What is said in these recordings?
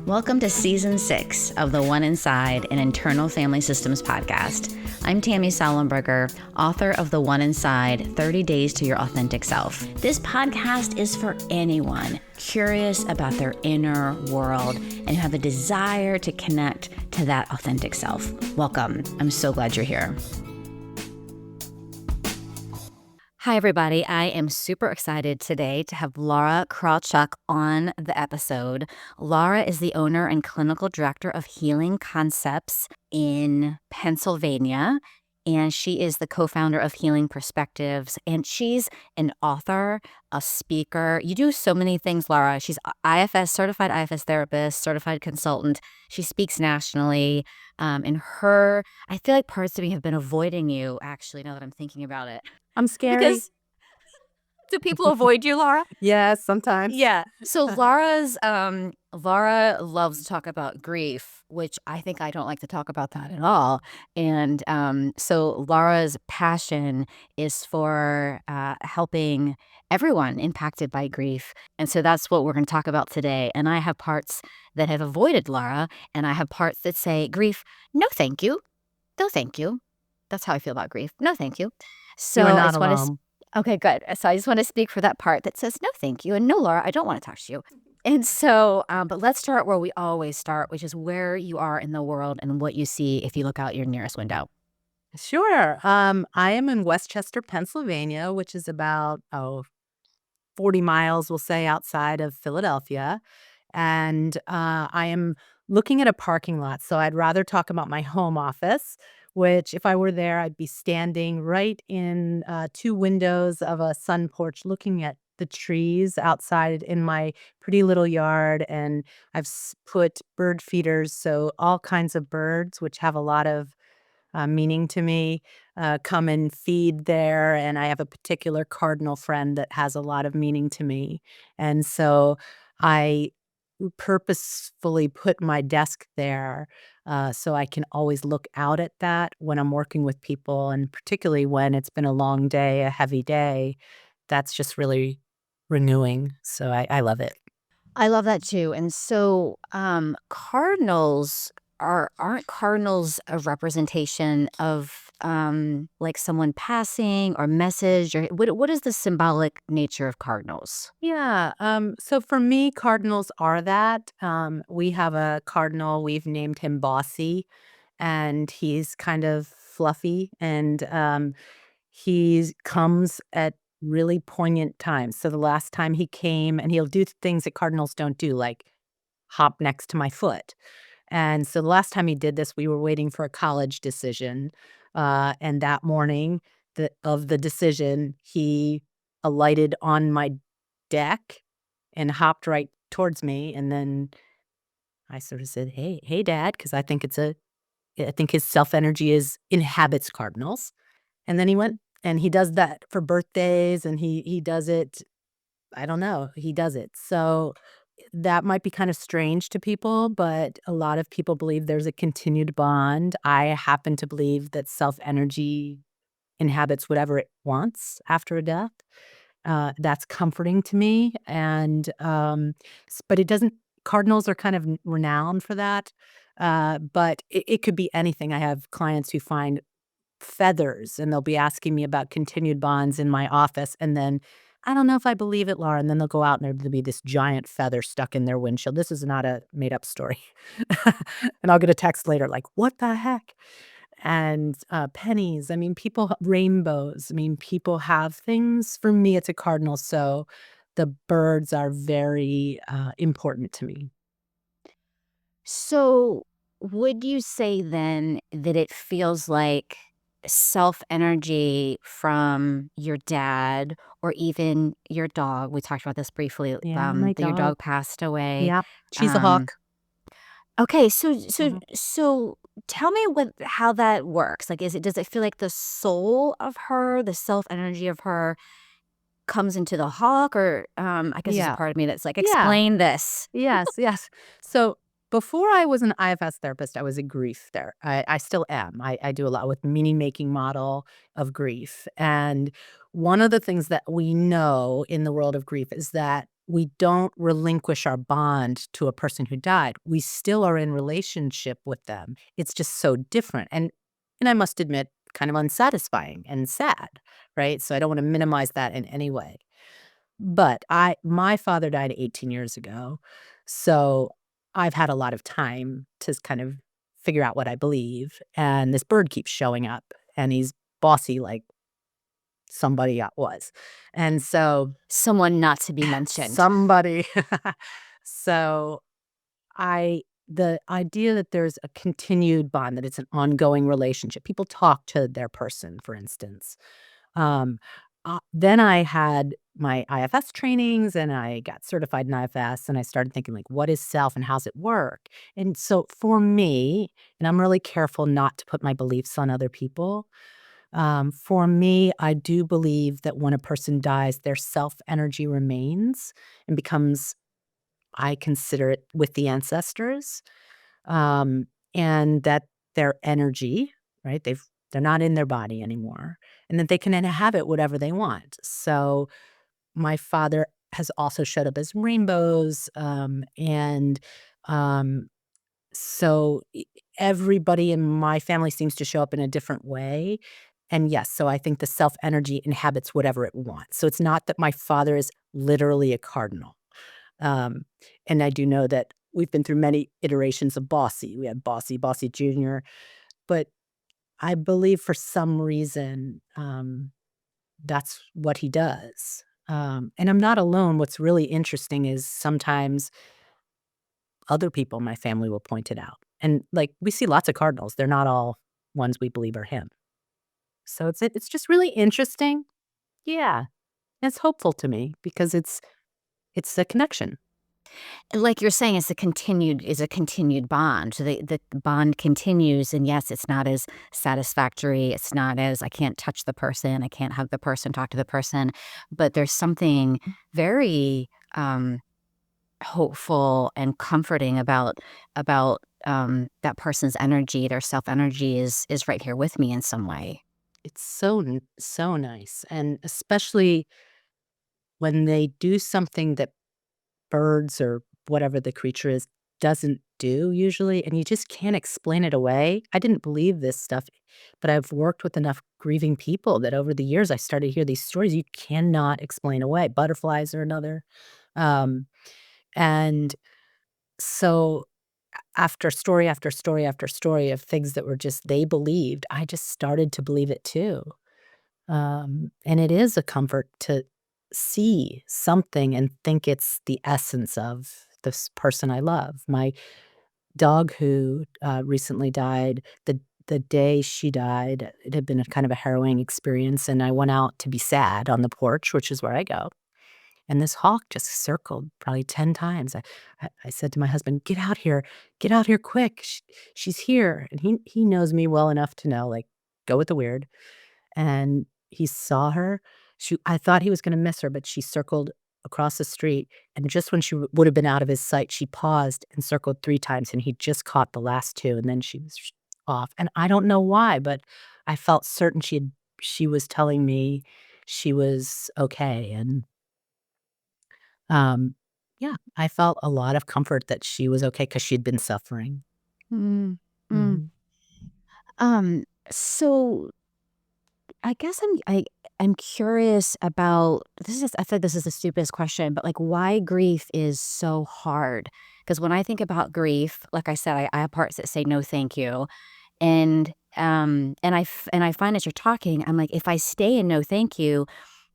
Welcome to Season 6 of the One Inside an Internal Family Systems podcast. I'm Tammy Sallenberger, author of The One Inside 30 Days to Your Authentic Self. This podcast is for anyone curious about their inner world and who have a desire to connect to that authentic self. Welcome. I'm so glad you're here. Hi, everybody. I am super excited today to have Lara Krawchuk on the episode. Lara is the owner and clinical director of Healing Concepts in Pennsylvania, and she is the co-founder of Healing Perspectives, and she's an author, a speaker. You do so many things, Lara. She's certified IFS therapist, certified consultant. She speaks nationally. I feel like parts of me have been avoiding you, actually, now that I'm thinking about it. I'm scary. Because do people avoid you, Lara? Yes, sometimes. Yeah. So Lara loves to talk about grief, which I think I don't like to talk about that at all. And so Lara's passion is for helping everyone impacted by grief. And so that's what we're going to talk about today. And I have parts that have avoided Lara, and I have parts that say, grief, no thank you. No thank you. That's how I feel about grief. No thank you. So You are I not just want to alone. Okay, good. So I just want to speak for that part that says, no, thank you. And no, Laura, I don't want to talk to you. And so, but let's start where we always start, which is where you are in the world and what you see if you look out your nearest window. Sure. I am in Westchester, Pennsylvania, which is about 40 miles, we'll say, outside of Philadelphia. And I am looking at a parking lot. So I'd rather talk about my home office, which if I were there, I'd be standing right in two windows of a sun porch looking at the trees outside in my pretty little yard. And I've put bird feeders, so all kinds of birds, which have a lot of meaning to me, come and feed there. And I have a particular cardinal friend that has a lot of meaning to me. And so I purposefully put my desk there so I can always look out at that when I'm working with people. And particularly when it's been a long day, a heavy day, that's just really renewing. So I love it. I love that too. And so cardinals aren't cardinals a representation of like someone passing or message, or what is the symbolic nature of cardinals? Yeah. So for me, cardinals are that. We have a cardinal, we've named him Bossy, and he's kind of fluffy, and he comes at really poignant times. So the last time he came, and he'll do things that cardinals don't do, like hop next to my foot. And so the last time he did this, we were waiting for a college decision. And that morning of the decision, he alighted on my deck and hopped right towards me. And then I sort of said, hey, Dad, because I think his self energy inhabits cardinals. And then he went and he does that for birthdays, and he does it. I don't know. He does it. So that might be kind of strange to people, but a lot of people believe there's a continued bond. I happen to believe that self energy inhabits whatever it wants after a death. That's comforting to me. And but it doesn't. Cardinals are kind of renowned for that. But it could be anything. I have clients who find feathers, and they'll be asking me about continued bonds in my office, and then I don't know if I believe it, Laura. And then they'll go out and there'll be this giant feather stuck in their windshield. This is not a made up story. And I'll get a text later like, what the heck? And pennies. I mean, rainbows. I mean, people have things. For me, it's a cardinal. So the birds are very important to me. So would you say then that it feels like self energy from your dad or even your dog? We talked about this briefly, Yeah, my that your dog. dog passed away. Yeah, she's a Um, hawk. okay, so so Mhm. so tell me how that works. Like, does it feel like the soul of her, the self energy of her comes into the hawk, or I guess there's a Yeah, part of me that's like, yeah. explain this. Yes, yes. So before I was an IFS therapist, I was a grief therapist. I still am. I do a lot with meaning making model of grief. And one of the things that we know in the world of grief is that we don't relinquish our bond to a person who died. We still are in relationship with them. It's just so different. And I must admit, kind of unsatisfying and sad, right? So I don't want to minimize that in any way. But my father died 18 years ago. So I've had a lot of time to kind of figure out what I believe. And this bird keeps showing up and he's bossy like somebody was. And so Someone not to be mentioned. somebody so the idea that there's a continued bond, that it's an ongoing relationship. People talk to their person, for instance. Um, then I had my IFS trainings and I got certified in IFS and I started thinking like, what is self and how's it work? And so for me, and I'm really careful not to put my beliefs on other people. For me, I do believe that when a person dies, their self energy remains and becomes, I consider it with the ancestors, um, and that their energy, right? They're not in their body anymore, and that they can inhabit whatever they want. So my father has also showed up as rainbows, and um, so everybody in my family seems to show up in a different way. And yes, so I think the self energy inhabits whatever it wants. So it's not that my father is literally a cardinal. Um, and I do know that we've been through many iterations of Bossy. We had Bossy, Bossy Jr., but I believe for some reason that's what he does. And I'm not alone. What's really interesting is sometimes other people in my family will point it out. And like we see lots of cardinals. They're not all ones we believe are him. So it's just really interesting. Yeah. It's hopeful to me because it's a connection. Like you're saying, it's a continued bond. So the bond continues, and yes, it's not as satisfactory. It's not as I can't touch the person, I can't hug the person, talk to the person, but there's something very hopeful and comforting about that person's energy. Their self energy is right here with me in some way. It's so nice. And especially when they do something that birds or whatever the creature is doesn't do usually, and you just can't explain it away. I didn't believe this stuff, but I've worked with enough grieving people that over the years I started to hear these stories you cannot explain away. Butterflies are another. Um, and so after story after story after story of things that were just they believed, I just started to believe it too. And it is a comfort to see something and think it's the essence of this person I love. My dog who recently died, the day she died, it had been a kind of a harrowing experience, and I went out to be sad on the porch, which is where I go. And this hawk just circled probably 10 times. I said to my husband, get out here quick. She's here. And he knows me well enough to know, like, go with the weird. And he saw her. I thought he was gonna miss her, but she circled across the street, and just when she would have been out of his sight, she paused and circled 3 times, and he just caught the last 2, and then she was off, and I don't know why, but I felt certain she was telling me she was okay, and, um, yeah, I felt a lot of comfort that she was okay because 'cause she'd been suffering. Mm, mm. Mhm. So I guess I'm curious about this is I feel like this is the stupidest question, but like why grief is so hard. Because when I think about grief, like I said, I have parts that say no thank you. And I find as you're talking, I'm like, if I stay in no thank you,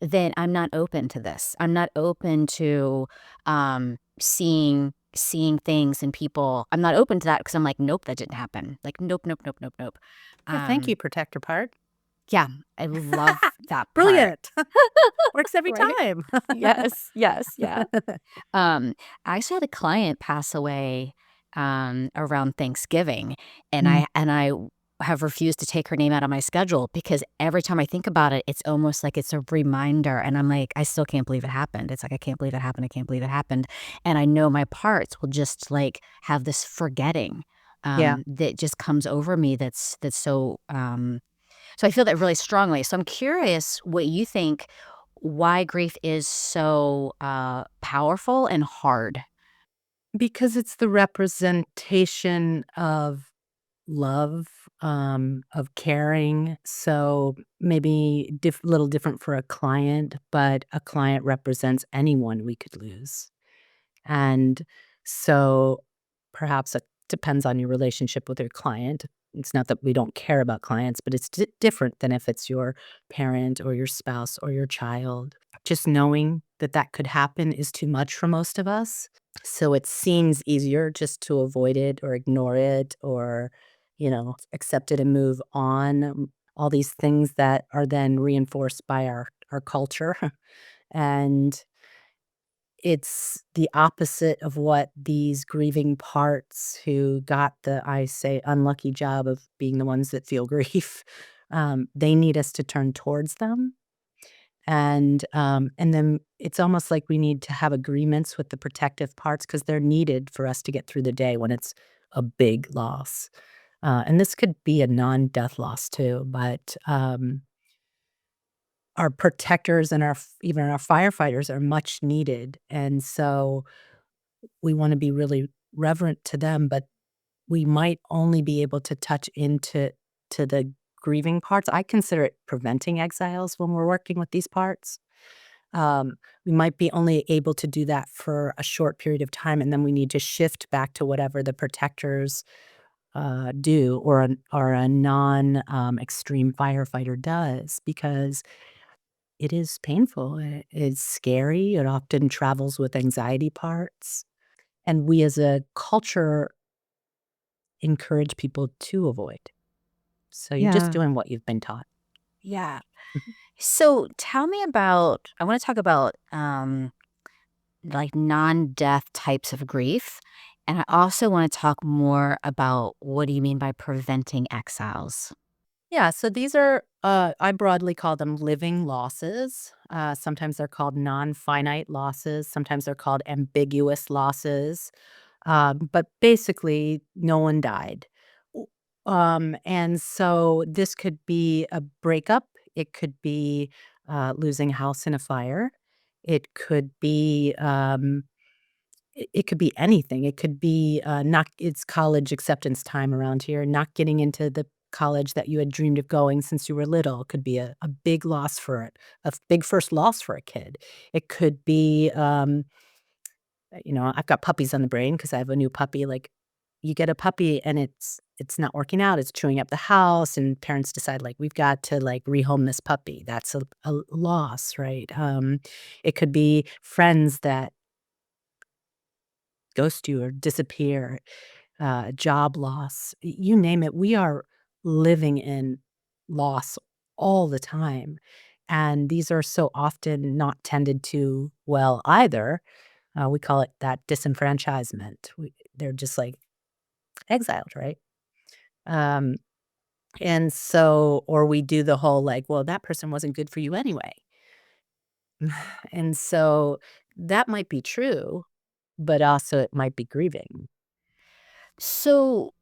then I'm not open to this. I'm not open to seeing things and people. I'm not open to that because I'm like, nope, that didn't happen. Like, nope, nope, nope, nope, nope. Yeah, thank Um, you, protector part. yeah, I love that part. Brilliant. Works every Right? time. Yes, yes, yeah. Um, I actually had a client pass away, around Thanksgiving, and Mm, I have refused to take her name out of my schedule because every time I think about it, it's almost like it's a reminder, and I'm like, "I still can't believe it happened." It's like, "I can't believe it happened, I can't believe it happened," and I know my parts will just, like, have this forgetting, yeah. that just comes over me that's so, so I feel that really strongly. So I'm curious what you think. why grief is so powerful and hard. Because it's the representation of love, of caring. So maybe little different for a client, but a client represents anyone we could lose. And so perhaps it depends on your relationship with your client. It's not that we don't care about clients, but it's different than if it's your parent or your spouse or your child. Just knowing that that could happen is too much for most of us. So it seems easier just to avoid it or ignore it or, accept it and move on. All these things that are then reinforced by our culture. And it's the opposite of what these grieving parts who got the, I say, unlucky job of being the ones that feel grief, they need us to turn towards them. And then it's almost like we need to have agreements with the protective parts because 'cause they're needed for us to get through the day when it's a big loss. And this could be a non-death loss too, but, our protectors and even our firefighters are much needed, and so we wanna be really reverent to them, but we might only be able to touch into the grieving parts. I consider it preventing exiles when we're working with these parts. We might be only able to do that for a short period of time, and then we need to shift back to whatever the protectors, do or a non, extreme firefighter does because it is painful, it's scary, it often travels with anxiety parts, and we as a culture encourage people to avoid. So you're just Yeah. doing what you've been taught. Yeah. Mhm. So tell me about, I want to talk about like non-death types of grief. And I also want to talk more about what do you mean by preventing exiles? Yeah, so these are, I broadly call them living losses. Sometimes they're called non-finite losses. Sometimes they're called ambiguous losses. But basically, no one died. And so this could be a breakup. It could be losing a house in a fire. It could be it could be anything. It could be, not it's college acceptance time around here, not getting into the college that you had dreamed of going since you were little. It could be a big loss for it, big first loss for a kid. It could be, I've got puppies on the brain because I have a new puppy, like, you get a puppy and it's not working out, it's chewing up the house, and parents decide, like, "We've got to, like, rehome this puppy." That's a loss, right? It could be friends that ghost you or disappear, job loss, you name it. We are living in loss all the time. And these are so often not tended to well either. We call it that disenfranchisement. They're just like exiled, right? Um, and so, or we do the whole like, well, that person wasn't good for you anyway. And so that might be true, but also it might be grieving. So,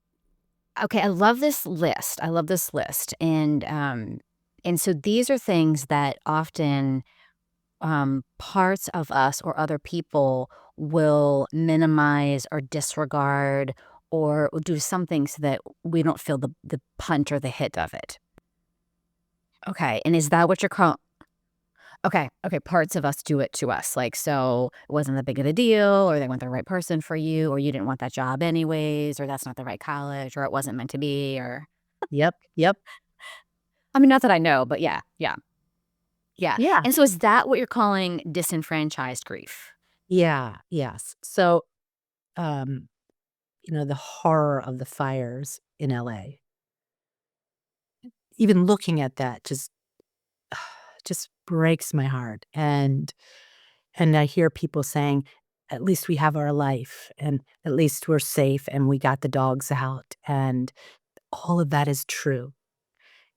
okay, I love this list. I love this list. And so these are things that often parts of us or other people will minimize or disregard or do something so that we don't feel the punch or the hit of it. Okay, and is that what you're calling? Okay, okay, parts of us do it to us, like, so it wasn't that big of a deal, or they weren't the right person for you, or you didn't want that job anyways, or that's not the right college, or it wasn't meant to be, or Yep. Yep. I mean, not that I know, but yeah, yeah, yeah. Yeah. And so is that what you're calling disenfranchised grief? Yeah. Yes. So, um, the horror of the fires in LA. Even looking at that just breaks my heart, and I hear people saying, "At least we have our life, and at least we're safe, and we got the dogs out," and all of that is true,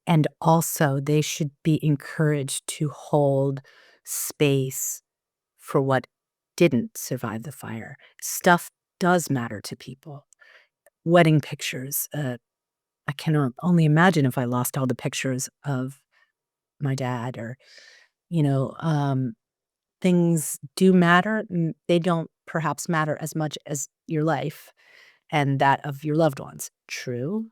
and also they should be encouraged to hold space for what didn't survive the fire. Stuff does matter to people. Wedding pictures, I can only imagine if I lost all the pictures of my dad or You know, things do matter. They don't perhaps matter as much as your life and that of your loved ones. True.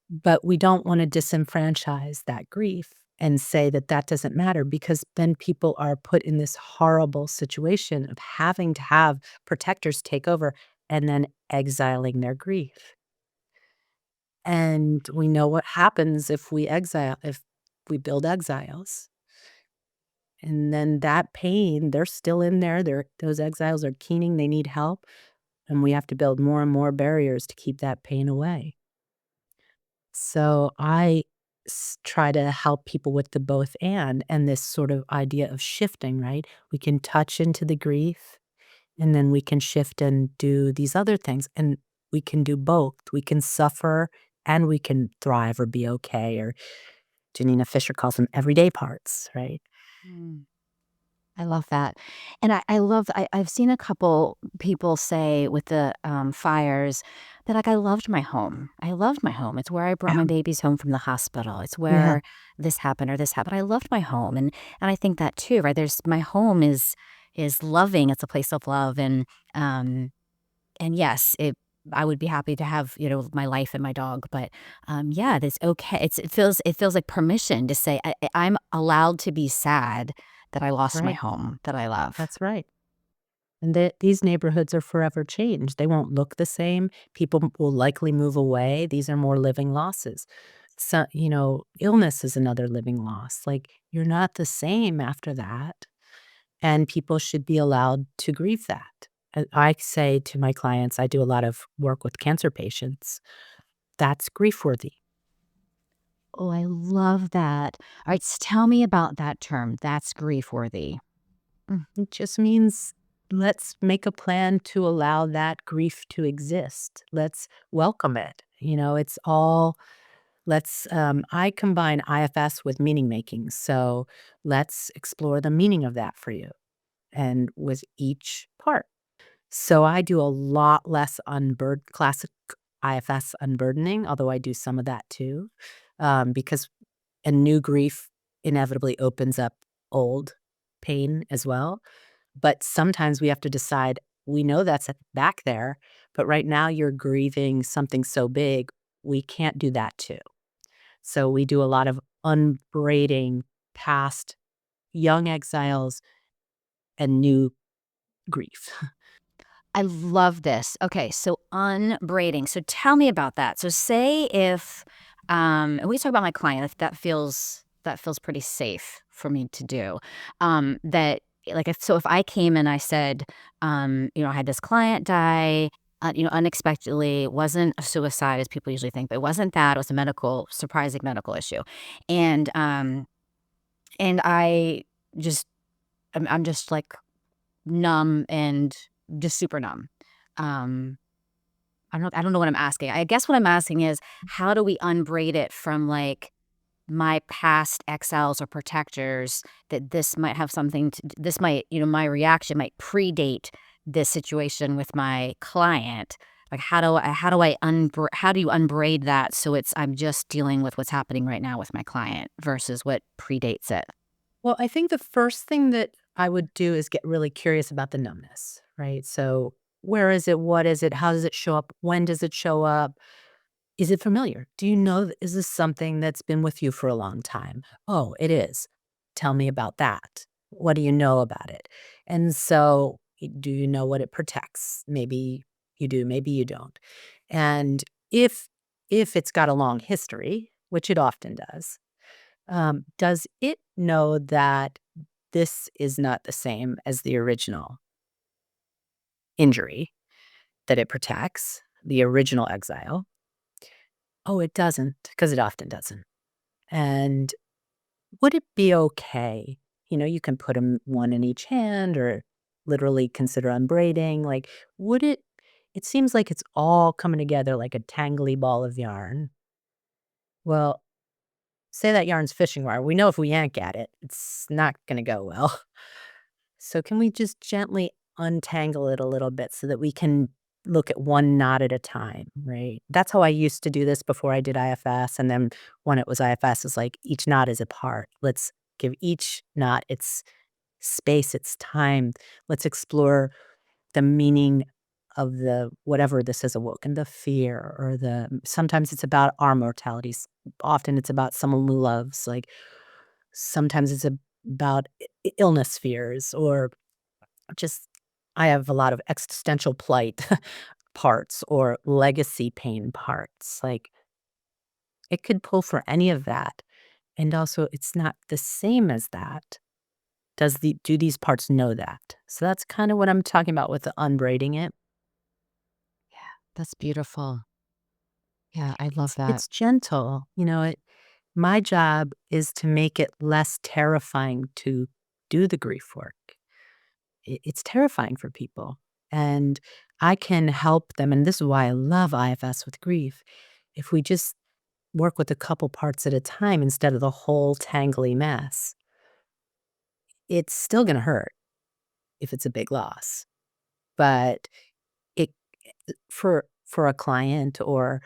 But we don't wanna disenfranchise that grief and say that that doesn't matter because then people are put in this horrible situation of having to have protectors take over and then exiling their grief. And we know what happens if we build exiles. And then that pain, they're still in there, those exiles are keening, they need help, and we have to build more and more barriers to keep that pain away. So I try to help people with the both and this sort of idea of shifting, right? We can touch into the grief and then we can shift and do these other things. And we can do both. We can suffer and we can thrive or be okay. Or Janina Fisher calls them everyday parts, right? Mm. I love that. And I love I've seen a couple people say with the, fires that, like, "I loved my home. I loved my home. It's where I brought Yeah. my babies home from the hospital. It's Yeah. where this happened or this happened. I loved my home." And I think that too, right? There's my home is loving. It's a place of love, um, and yes, I would be happy to have, my life and my dog, but, yeah, that's okay. It feels like permission to say, I'm allowed to be sad that I lost my Right. home that I love. That's right. And these neighborhoods are forever changed. They won't look the same. People will likely move away. These are more living losses. So, illness is another living loss. Like, you're not the same after that. And people should be allowed to grieve that. I say to my clients, I do a lot of work with cancer patients. That's grief worthy. Oh, I love that. Alright, tell me about that term. That's grief worthy. It just means let's make a plan to allow that grief to exist. Let's welcome it. It's all I combine IFS with meaning making. So let's explore the meaning of that for you and with each part. So I do a lot less classic IFS unburdening, although I do some of that too, because a new grief inevitably opens up old pain as well. But sometimes we have to decide, we know that's back there, but right now you're grieving something so big, we can't do that too. So we do a lot of unbraiding past young exiles and new grief. I love this. Okay, so unbraiding. So tell me about that. So say if and we talk about my client, if that feels pretty safe for me to do. That like if I came and I said, I had this client die, unexpectedly, it wasn't a suicide as people usually think, but it wasn't that, it was a surprising medical issue. And I just I'm just like numb and just super numb. Um, I don't know what I'm asking. I guess what I'm asking is how do we unbraid it from, like, my past exiles or protectors that this might have something to this might, my reaction might predate this situation with my client. Like, how do you unbraid that so I'm just dealing with what's happening right now with my client versus what predates it? Well, I think the first thing that I would do is get really curious about the numbness, right? So, where is it? What is it? How does it show up? When does it show up? Is it familiar? Do you know, is this something that's been with you for a long time? Oh, it is. Tell me about that. What do you know about it? And so, do you know what it protects? Maybe you do, maybe you don't. And if it's got a long history, which it often does it know that this is not the same as the original injury that it protects, the original exile? Oh, it doesn't, because it often doesn't. And would it be okay? You can put them one in each hand or literally consider unbraiding. Like, would it seems like it's all coming together like a tangly ball of yarn. Well, say that yarn's fishing wire. We know if we yank at it, it's not going to go well. So can we just gently untangle it a little bit so that we can look at one knot at a time, right? That's how I used to do this before I did IFS, and then when it was IFS, it's like each knot is a part. Let's Give each knot its space, its time. Let's explore the meaning of the whatever this has awoken, the fear or the sometimes it's about our mortalities. Often it's about someone who loves, like, sometimes it's about illness fears or just I have a lot of existential plight parts or legacy pain parts, like, it could pull for any of that, and also it's not the same as that. Do these parts know that? So that's kinda what I'm talking about with the unbraiding it. That's beautiful. Yeah, I love that. It's gentle, my job is to make it less terrifying to do the grief work. It's terrifying for people, and I can help them, and this is why I love IFS with grief. If we just work with a couple parts at a time instead of the whole tangly mess, it's still gonna hurt if it's a big loss, but it for a client or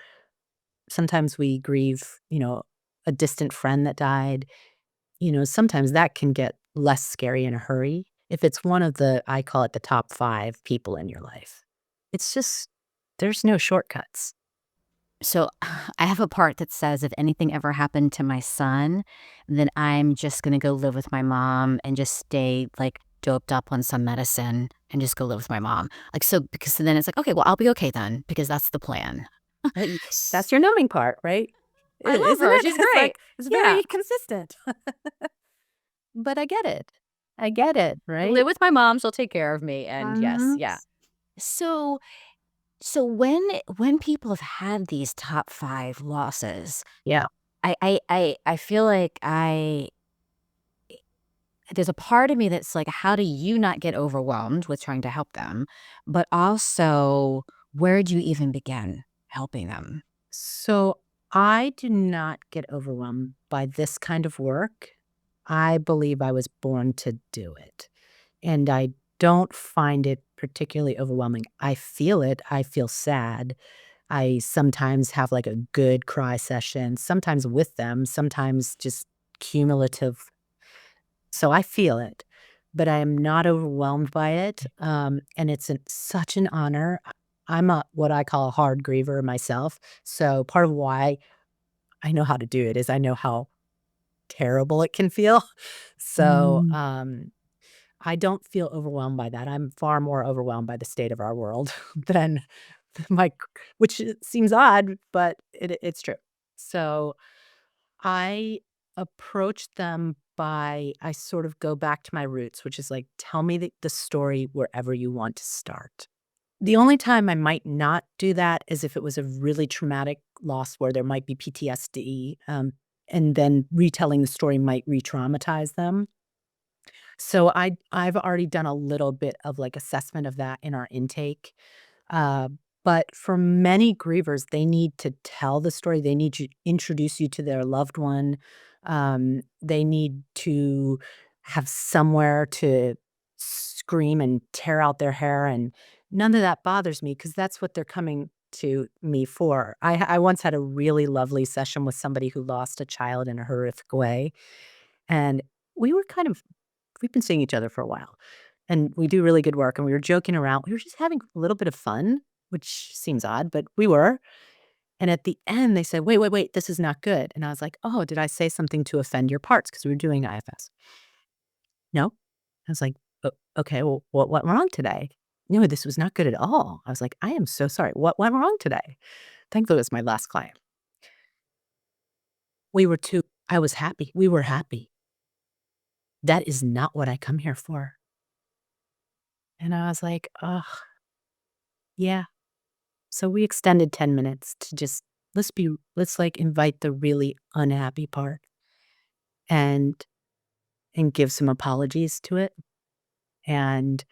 sometimes we grieve, a distant friend that died, sometimes that can get less scary in a hurry. If it's one of I call it the top 5 people in your life. It's just there's no shortcuts. So I have a part that says if anything ever happened to my son, then I'm just gonna go live with my mom and just stay like doped up on some medicine and just go live with my mom. Like so because then it's like, okay, well I'll be okay then because that's the plan. That's your numbing part, right? I love Isn't her. it? She's It's great. like it's Yeah. very consistent. But I get it. I get it, right? Live with my mom, she'll take care of me. And yes, Mhm. yeah. So when people have had these top 5 losses, Yeah. I feel like there's a part of me that's like, how do you not get overwhelmed with trying to help them? But also, where do you even begin helping them? So I do not get overwhelmed by this kind of work. I believe I was born to do it. And I don't find it particularly overwhelming. I feel it. I feel sad. I sometimes have like a good cry session, sometimes with them, sometimes just cumulative. So I feel it, but I am not overwhelmed by it. And it's such an honor. I'm what I call a hard griever myself. So part of why I know how to do it is I know how terrible it can feel. So, Mm. I don't feel overwhelmed by that. I'm far more overwhelmed by the state of our world than my which seems odd, but it's true. So, I approach them by I sort of go back to my roots, which is like, tell me the story wherever you want to start. The only time I might not do that is if it was a really traumatic loss where there might be PTSD, and then retelling the story might re-traumatize them. So I've already done a little bit of, like, assessment of that in our intake, uh, but for many grievers, they need to tell the story, they need to introduce you to their loved one, they need to have somewhere to scream and tear out their hair, and none of that bothers me because that's what they're coming to me for. I once had a really lovely session with somebody who lost a child in a horrific way, and we were kind of we've been seeing each other for a while, and we do really good work, and we were joking around. We were just having a little bit of fun, which seems odd, but we were. And at the end, they said, "Wait, wait, wait, this is not good." And I was like, "Oh, did I say something to offend your parts?" Because we were doing IFS. "No." I was like, Okay, well, what went wrong today?" "No, this was not good at all." I was like, "I am so sorry. What went wrong today?" Thankfully, it was my last client. I was happy. We were happy. That is not what I come here for. And I was like, "Ugh, yeah." So we extended 10 minutes to just let's like invite the really unhappy part and give some apologies to it. And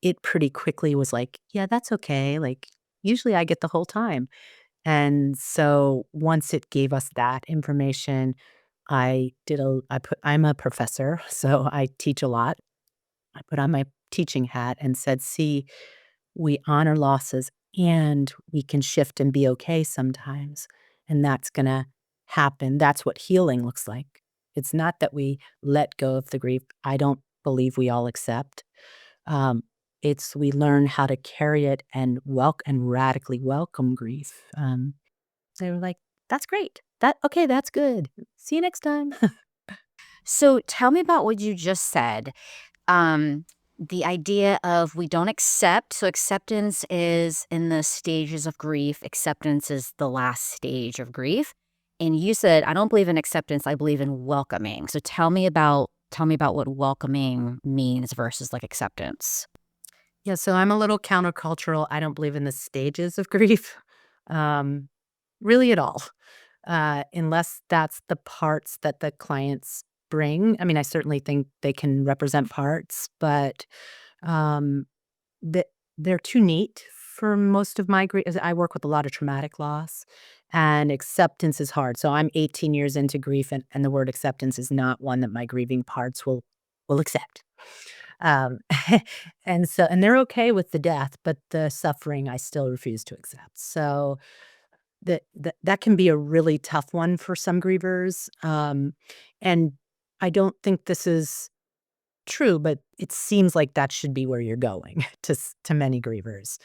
it pretty quickly was like, yeah, that's okay. Like usually I get the whole time. And so once it gave us that information, I'm a professor, so I teach a lot. I put on my teaching hat and said, see, we honor losses and we can shift and be okay sometimes. And that's going to happen. That's what healing looks like. It's not that we let go of the grief. I don't believe we all accept. Um, it's we learn how to carry it and radically welcome grief. So we're like, "That's great. Okay, that's good. See you next time." So tell me about what you just said. Um, the idea of we don't accept. So acceptance is in the stages of grief. Acceptance is the last stage of grief. And you said, I don't believe in acceptance. I believe in welcoming. So tell me about what welcoming means versus like acceptance. Yeah, so I'm a little countercultural. I don't believe in the stages of grief, um, really at all, unless that's the parts that the clients bring. I mean, I certainly think they can represent parts, but um, th they're too neat for most of my grief. I work with a lot of traumatic loss, and acceptance is hard. So I'm 18 years into grief, and the word acceptance is not one that my grieving parts will accept. Um, and they're okay with the death, but the suffering I still refuse to accept. So that can be a really tough one for some grievers. And I don't think this is true, but it seems like that should be where you're going to many grievers.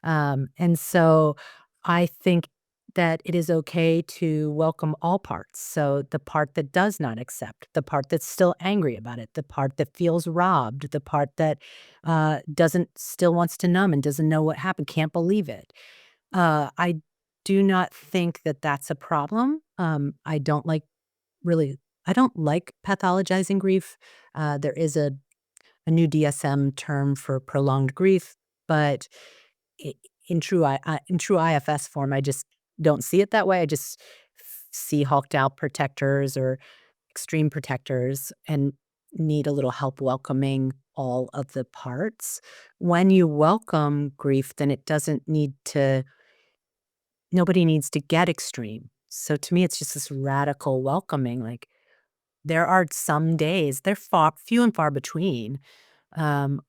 And so I think that it is okay to welcome all parts. So the part that does not accept, the part that's still angry about it, the part that feels robbed, the part that doesn't still wants to numb and doesn't know what happened, can't believe it. I do not think that that's a problem. Really, I don't like pathologizing grief. There is a new DSM term for prolonged grief, but I in true IFS form, I just don't see it that way. I just see hulked out protectors or extreme protectors and need a little help welcoming all of the parts. When you welcome grief, then it doesn't need to nobody needs to get extreme. So to me, it's just this radical welcoming, like, there are some days, they're few and far between, um,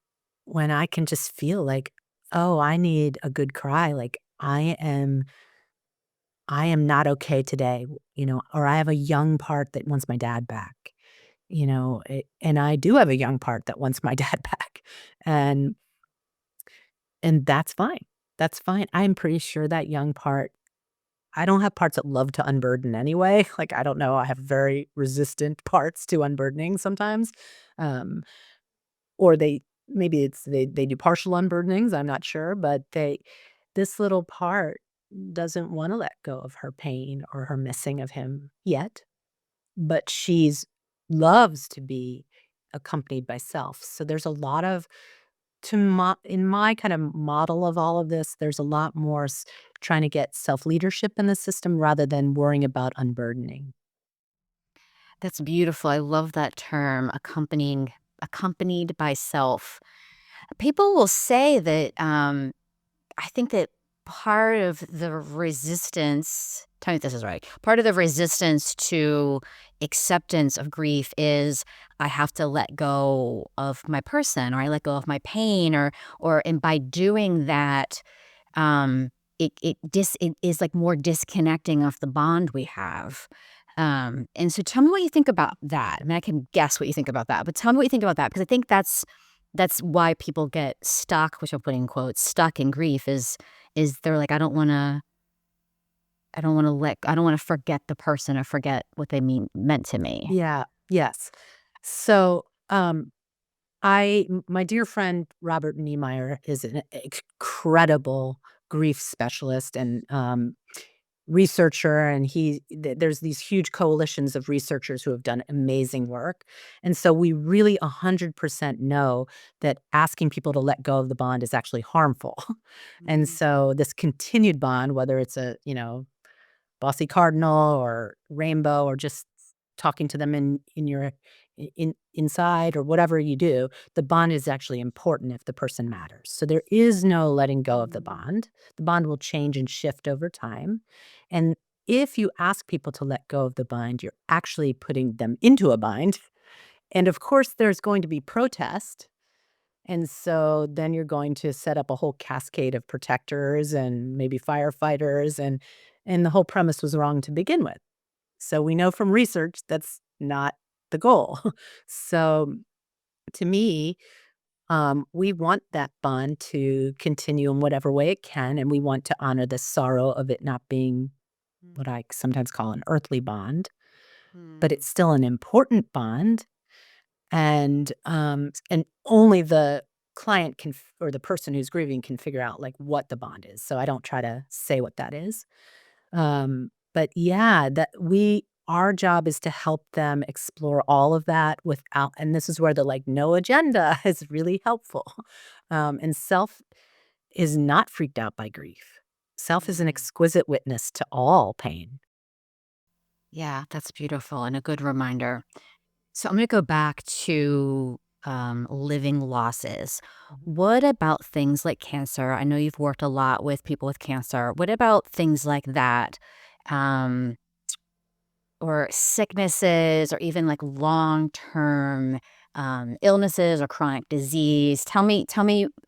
when I can just feel like, "Oh, I need a good cry," like, I am not okay today," or I have a young part that wants my dad back, and I do have a young part that wants my dad back, and that's fine. That's fine. I'm pretty sure that young part I don't have parts that love to unburden anyway, like, I don't know, I have very resistant parts to unburdening sometimes, um or maybe they do partial unburdenings, I'm not sure, but this little part doesn't wanna let go of her pain or her missing of him yet, but she's loves to be accompanied by self. So there's a lot of in my kind of model of all of this, there's a lot more trying to get self-leadership in the system rather than worrying about unburdening. That's beautiful. I love that term, accompanied by self. People will say that I think that part of the resistance, tell me if this is right. Part of the resistance to acceptance of grief is I have to let go of my person, or I let go of my pain, or and by doing that, um, it is like more disconnecting of the bond we have. And so tell me what you think about that. I mean, I can guess what you think about that, but tell me what you think about that because I think that's why people get stuck, which I'm putting in quotes, stuck in grief is they're like, I don't wanna forget the person or forget what they meant to me. Yeah, yes. So, my dear friend Robert Niemeyer is an incredible grief specialist and researcher, and there's these huge coalitions of researchers who have done amazing work, and so we really 100% know that asking people to let go of the bond is actually harmful, and Mhm. so this continued bond, whether it's a bossy cardinal or rainbow or just talking to them in your inside or whatever you do, the bond is actually important if the person matters. So there is no letting go of the Mm. bond. The bond will change and shift over time. And if you ask people to let go of the bind, you're actually putting them into a bind. And of course, there's going to be protest. And so then you're going to set up a whole cascade of protectors and maybe firefighters and the whole premise was wrong to begin with. So we know from research that's not the goal. So to me, we want that bond to continue in whatever way it can, and we want to honor the sorrow of it not being what Mm, I sometimes call an earthly bond, but mm. it's still an important bond, and only the client or the person who's grieving can figure out, like, what the bond is, so I don't try to say what that is. But yeah, that we our job is to help them explore all of that without and this is where the, like, no agenda is really helpful. And self is not freaked out by grief. Self is an Mm. exquisite witness to all pain. Yeah, that's beautiful and a good reminder. So I'm going to go back to living losses. Mhm. What about things like cancer? I know you've worked a lot with people with cancer. What about things like that? Um, or sicknesses, or even like long term illnesses or chronic disease? Tell me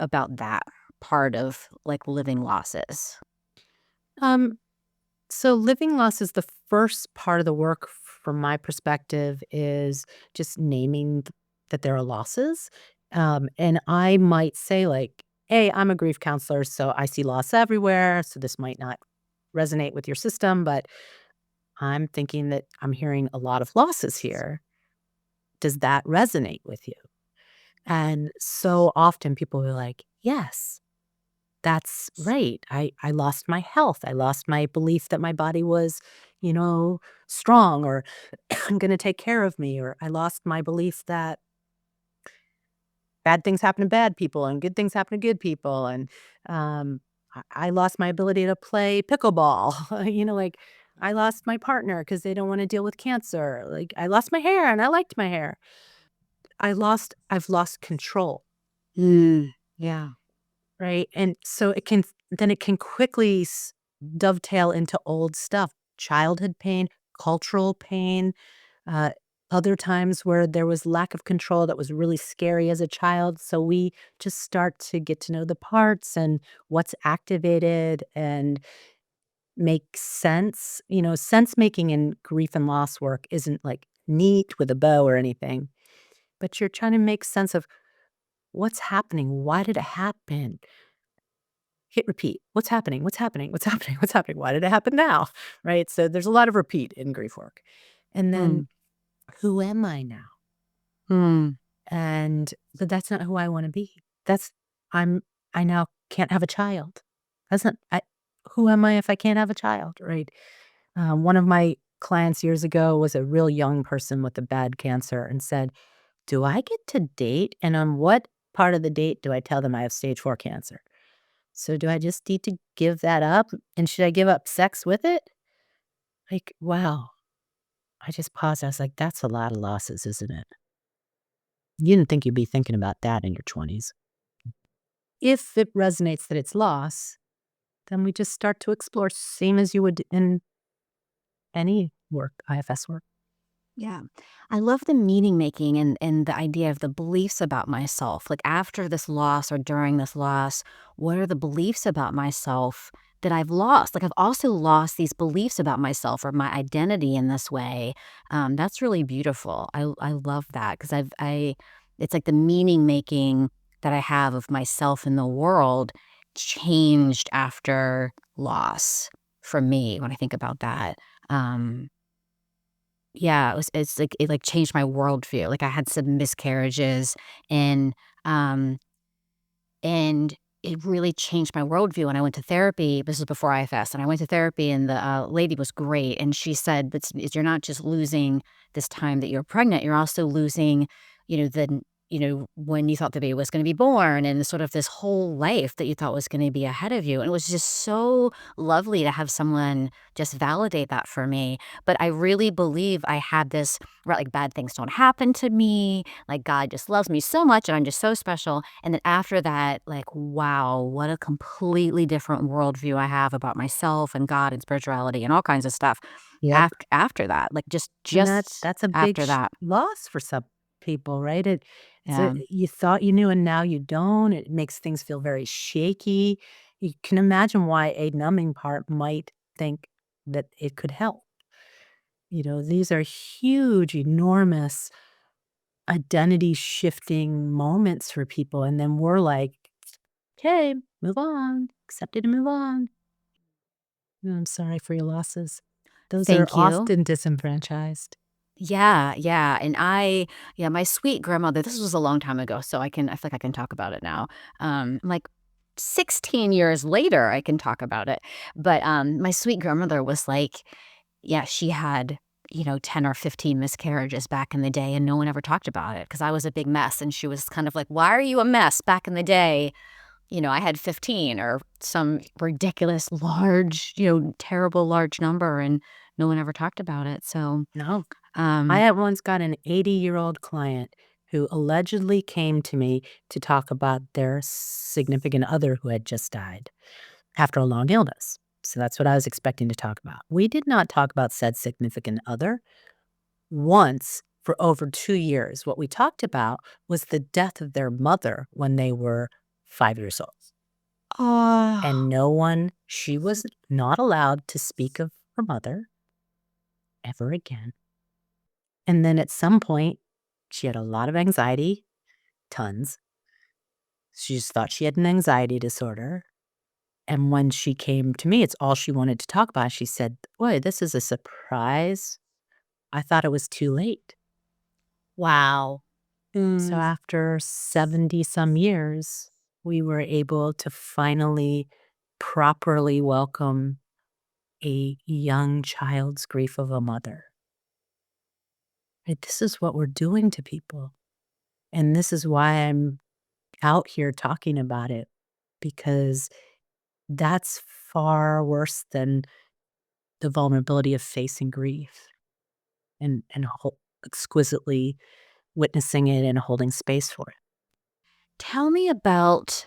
about that part of like living losses. Um, so living loss is the first part of the work from my perspective is just naming that there are losses. And I might say like, hey, I'm a grief counselor, so I see loss everywhere. So this might not resonate with your system, but I'm thinking that I'm hearing a lot of losses here. Does that resonate with you? And so often people are like, yes, that's right. I lost my health. I lost my belief that my body was, you know, strong or going to take care of me. Or I lost my belief that bad things happen to bad people and good things happen to good people. And I lost my ability to play pickleball. Like I lost my partner because they don't want to deal with cancer. Like I lost my hair and I liked my hair. I've lost control. Mm, yeah. Right? And so it can quickly dovetail into old stuff, childhood pain, cultural pain, uh, other times where there was lack of control that was really scary as a child. So we just start to get to know the parts and what's activated and make sense. Sense making in grief and loss work isn't like neat with a bow or anything, but you're trying to make sense of what's happening. Why did it happen? Hit repeat. What's happening? What's happening? What's happening? What's happening? Why did it happen now? Right? So there's a lot of repeat in grief work. And then Mm, who am I now? mm, But that's not who I want to be. That's I'm I now can't have a child. That's not I who am I if I can't have a child, right? One of my clients years ago was a real young person with a bad cancer and said, "Do I get to date? And on what part of the date do I tell them I have stage 4 cancer? So do I just need to give that up? And should I give up sex with it?" Like, wow. I just paused. I was like, that's a lot of losses, isn't it? You didn't think you'd be thinking about that in your 20s. If it resonates that it's loss, then we just start to explore, same as you would in any work, IFS work. yeah. I love the meaning making and the idea of the beliefs about myself. Like after this loss or during this loss, what are the beliefs about myself that I've lost? Like I've also lost these beliefs about myself or my identity in this way. That's really beautiful. I love that because it's like the meaning making that I have of myself in the world changed after loss for me when I think about that. Um, yeah, it's like it, like, changed my worldview, like, I had some miscarriages, and, um and it really changed my worldview when I went to therapy. This was before IFS, and I went to therapy, and the, lady was great, and she said, You're not just losing this time that you're pregnant, you're also losing, when you thought the baby was gonna be born and sort of this whole life that you thought was gonna be ahead of you." And it was just so lovely to have someone just validate that for me. But I really believe I had this, right, like, bad things don't happen to me, like, God just loves me so much, and I'm just so special. And then after that, like, wow, what a completely different worldview I have about myself and God and spirituality and all kinds of stuff Yep. after that, like, And just that's a big after that. loss for some people, right? Yeah. You thought you knew and now you don't. It makes things feel very shaky. You can imagine why a numbing part might think that it could help. these are huge, enormous identity shifting moments for people. And then we're like, okay, move on, accept it and move on. I'm sorry for your losses. Those are Thank you. often disenfranchised. Yeah, yeah, and yeah, my sweet grandmother, this was a long time ago, so I feel like I can talk about it now. Like 16 years later, I can talk about it. But, my sweet grandmother was like, yeah, she had, 10 or 15 miscarriages back in the day, and no one ever talked about it because I was a big mess, and she was kind of like, "Why are you a mess? Back in the day, I had 15 or some ridiculous large, terrible large number, and no one ever talked about it." So, No, I um had once got an 80-year-old client who allegedly came to me to talk about their significant other who had just died after a long illness. So that's what I was expecting to talk about. We did not talk about said significant other once for over 2 years. What we talked about was the death of their mother when they were 5 years old. Oh. And she was not allowed to speak of her mother ever again. And then at some point, she had a lot of anxiety, tons. She just thought she had an anxiety disorder. And when she came to me, it's all she wanted to talk about. She said, "Boy, this is a surprise. I thought it was too late." Wow. So Mm. after 70 some years, we were able to finally properly welcome a young child's grief of a mother. Right? This is what we're doing to people. And this is why I'm out here talking about it, because that's far worse than the vulnerability of facing grief and exquisitely witnessing it and holding space for it. Tell me about,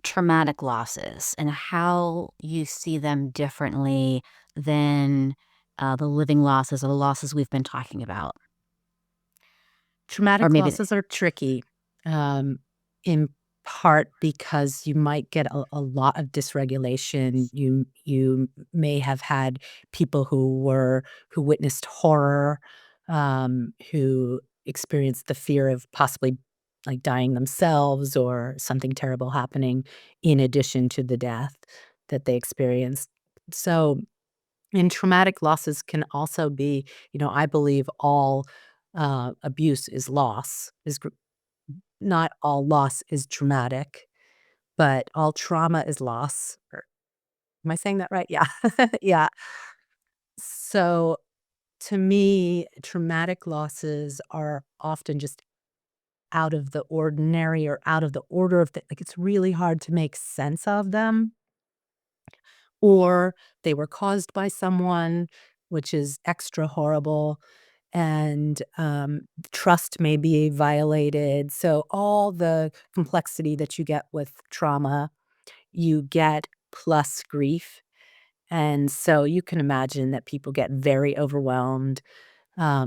traumatic losses and how you see them differently than, the living losses or the losses we've been talking about. Or Traumatic maybe losses are tricky, um, in part because you might get a lot of dysregulation. You may have had people who witnessed horror, who experienced the fear of possibly, like, dying themselves or something terrible happening in addition to the death that they experienced. So and traumatic losses can also be, I believe all abuse is loss. Not all loss is traumatic, but all trauma is loss. Am I saying that right? Yeah, yeah. So to me, traumatic losses are often just out of the ordinary or out of the order of the. Like it's really hard to make sense of them, or they were caused by someone, which is extra horrible, and, trust may be violated. So all the complexity that you get with trauma, you get plus grief, and so you can imagine that people get very overwhelmed.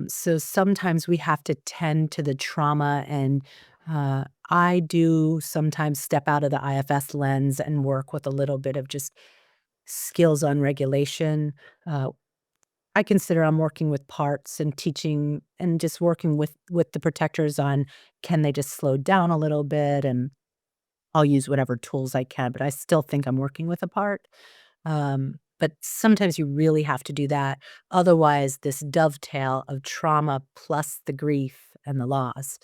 So sometimes we have to tend to the trauma, and, I do sometimes step out of the IFS lens and work with a little bit of just skills on regulation. Uh, I consider I'm working with parts and teaching and just working with the protectors on can they just slow down a little bit, and I'll use whatever tools I can, but I still think I'm working with a part. But sometimes you really have to do that. Otherwise, this dovetail of trauma plus the grief and the loss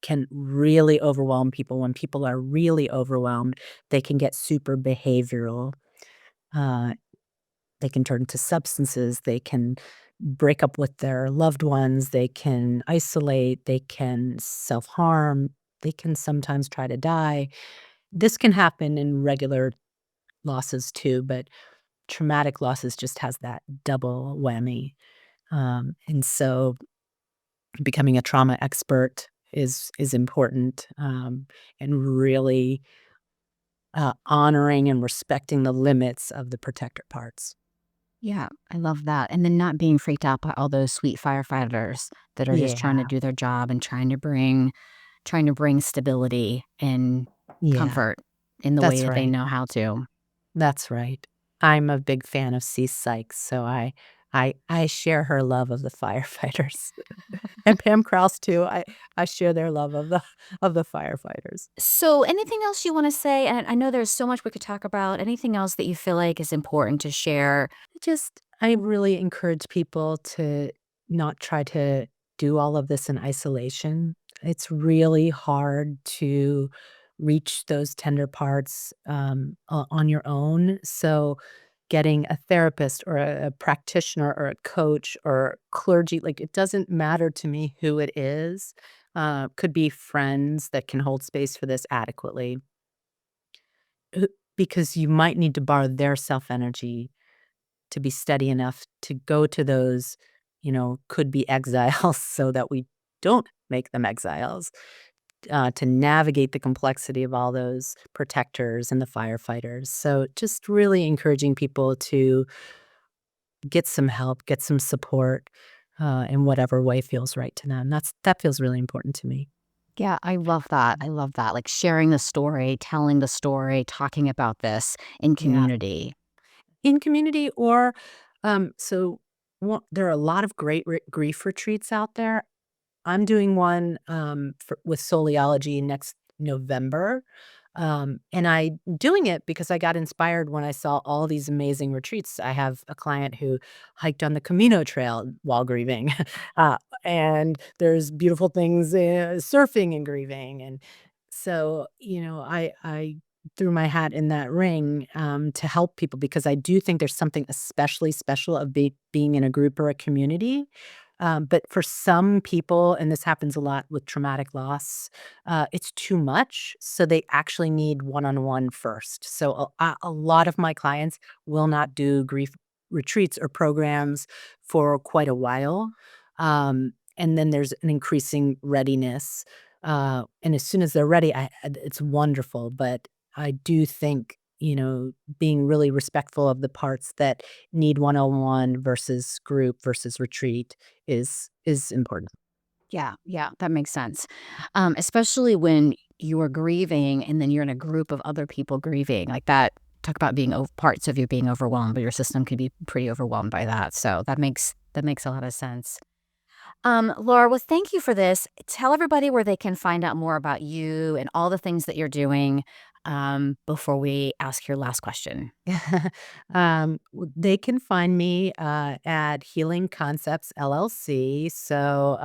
can really overwhelm people. When people are really overwhelmed, they can get super behavioral. Uh, They can turn to substances, they can break up with their loved ones, they can isolate, they can self-harm, they can sometimes try to die. This can happen in regular losses too, but traumatic losses just has that double whammy. And so becoming a trauma expert is important, and really, honoring and respecting the limits of the protector parts. Yeah, I love that, and then not being freaked out by all those sweet firefighters that are just trying to Yeah, do their job and trying to bring stability and yeah, comfort in the way that's that they right. know how to. That's right. I'm a big fan of Sea Sykes, so I I share her love of the firefighters. And Pam Krause too. I share their love of the firefighters. So anything else you want to say? And I know there's so much we could talk about. Anything else that you feel like is important to share? I really encourage people to not try to do all of this in isolation. It's really hard to reach those tender parts on your own. So, getting a therapist or a practitioner or a coach or clergy, like it doesn't matter to me who it is. Could be friends that can hold space for this adequately, uh, because you might need to borrow their self energy to be steady enough to go to those, could be exiles so that we don't make them exiles, to navigate the complexity of all those protectors and the firefighters. So just really encouraging people to get some help, get some support in whatever way feels right to them. That feels really important to me. Yeah, I love that. I love that. Like sharing the story, telling the story, talking about this in Yeah. community. In community or so there are a lot of great grief retreats out there. I'm doing one, with Soliology next November, and I doing it because I got inspired when I saw all these amazing retreats. I have a client who hiked on the Camino Trail while grieving, and there's beautiful things, surfing and grieving, and so, I threw my hat in that ring, to help people because I do think there's something especially special of being in a group or a community. But for some people, and this happens a lot with traumatic loss, it's too much. So they actually need one-on-one first. So a lot of my clients will not do grief retreats or programs for quite a while. And then there's an increasing readiness. And as soon as they're ready, it's wonderful. But I do think, being really respectful of the parts that need one-on-one versus group versus retreat is important. Yeah, yeah, that makes sense. Especially when you are grieving and then you're in a group of other people grieving like that. Talk about being parts of you being overwhelmed, but your system can be pretty overwhelmed by that. So that makes a lot of sense. Laura, well, thank you for this. Tell everybody where they can find out more about you and all the things that you're doing before we ask your last question. They can find me at Healing Concepts LLC. So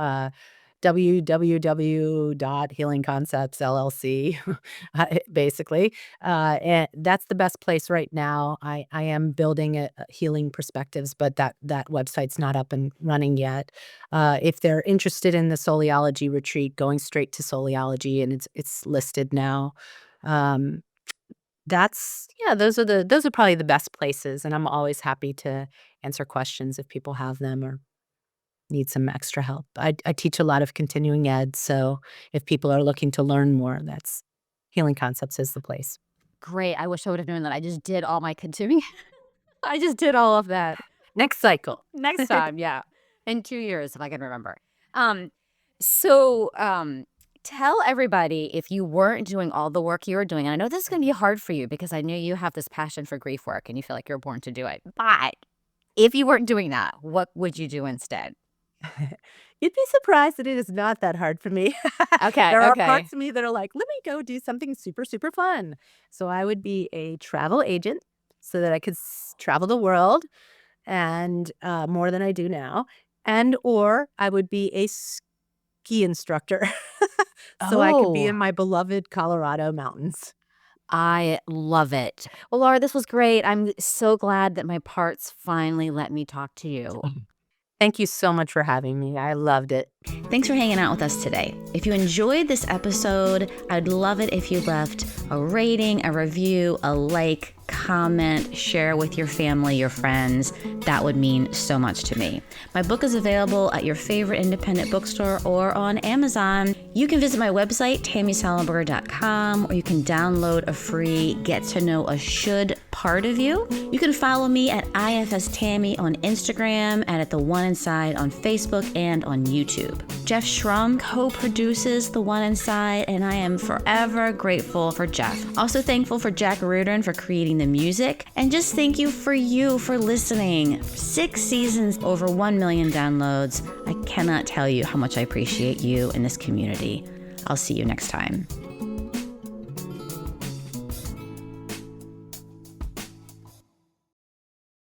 www.healingconceptsllc, basically. And that's the best place right now. I am building a healing perspectives, but that website's not up and running yet. If they're interested in the Soliology retreat, going straight to Soliology, and it's listed now. Um, those are probably the best places, and I'm always happy to answer questions if people have them or need some extra help. I teach a lot of continuing ed, so if people are looking to learn more, that's Healing Concepts is the place. Great. I wish I would have known that. I just did all my continuing. I just did all of that. Next cycle. Next time, yeah. In 2 years, if I can remember. Um, so, tell everybody if you weren't doing all the work you were doing, and I know this is gonna be hard for you because I know you have this passion for grief work and you feel like you're born to do it. But if you weren't doing that, what would you do instead? You'd be surprised that it is not that hard for me. Okay, There are okay. parts of me that are like, "Let me go do something super, super fun." So I would be a travel agent so that I could travel the world and, more than I do now, and or I would be a ski instructor so I could be in Oh, my beloved Colorado mountains. I love it. Well, Laura, this was great. I'm so glad that my parts finally let me talk to you. Thank you so much for having me. I loved it. Thanks for hanging out with us today. If you enjoyed this episode, I'd love it if you left a rating, a review, a like, comment, share with your family, your friends. That would mean so much to me. My book is available at your favorite independent bookstore or on Amazon. You can visit my website, tammysalenberger.com, or you can download a free Get to Know a Should part of you. You can follow me at IFS Tammy on Instagram and at The One Inside on Facebook and on YouTube. Jeff Schrum co-produces The One Inside, and I am forever grateful for Jeff. Also thankful for Jack Reardon for creating the music. And just thank you for listening. 6 seasons, over 1 million downloads. I cannot tell you how much I appreciate you and this community. I'll see you next time.